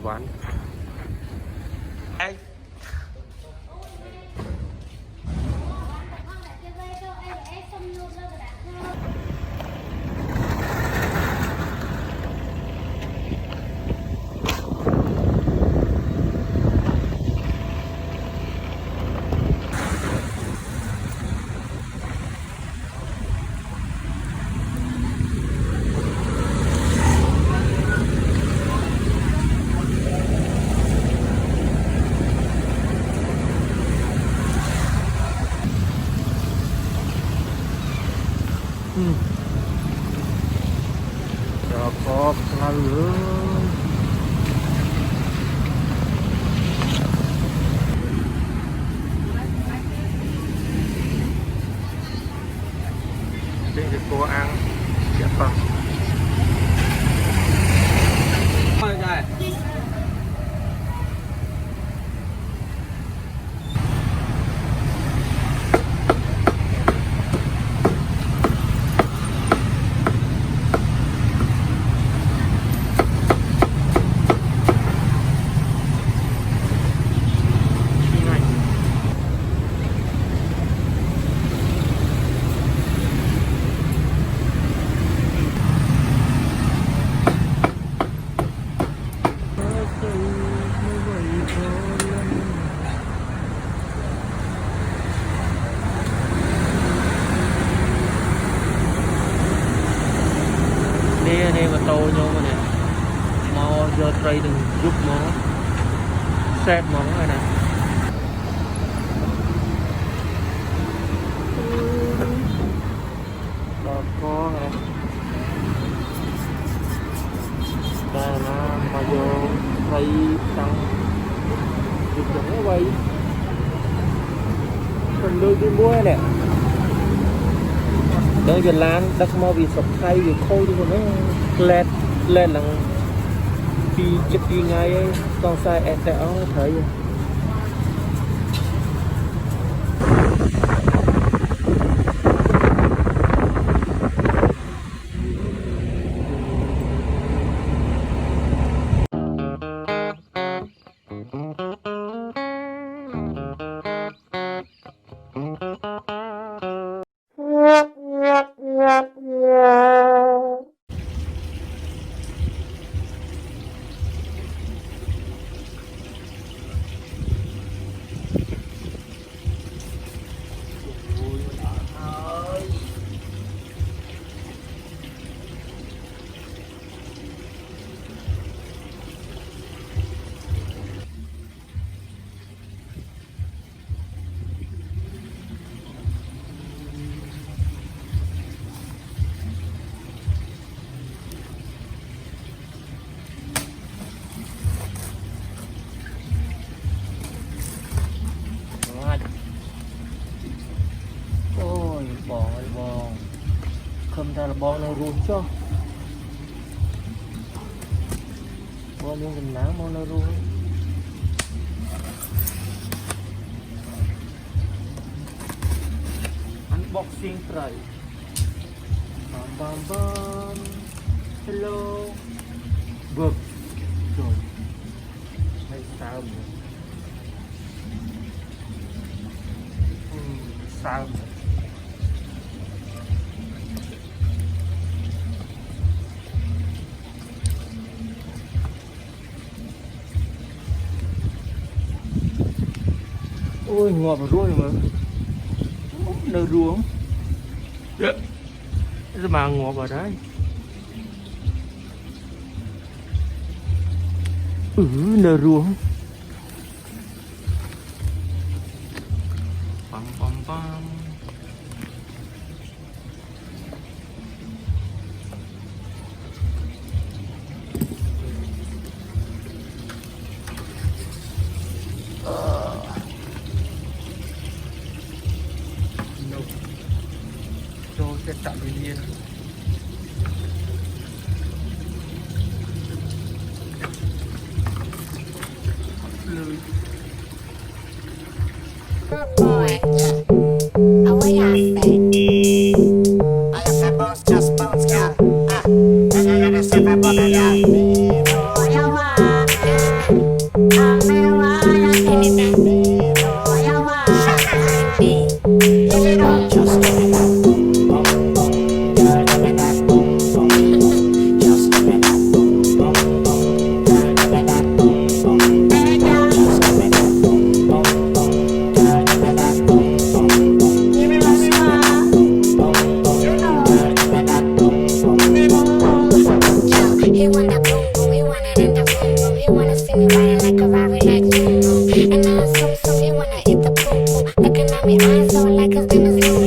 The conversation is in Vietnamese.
quán đây. Cọp là lửa đây là cô ăn dạ vâng nè mà tô nhau mà nè mau giờ trade đừng giúp món xếp món này nè có nè đây là mà vô thay tăng giúp cho nó quay phần đôi cái mua nè đây Việt Nam đặc mau vì sập thay vì khôi đi còn nó lẹt lên là khi chụp đi ngay con sai em sẽ thấy không ra là bò nó ruột cho bò miếng gần nắng bò nó ruột unboxing try bam bam bam hello bực rồi hay sao vậy sao ôi ngọt và ruộng mà nơi ruộng mà ngọt vào đấy nơi ruộng bam bam bam sẽ chạm bên yên lười I me eyes so like 'cause them is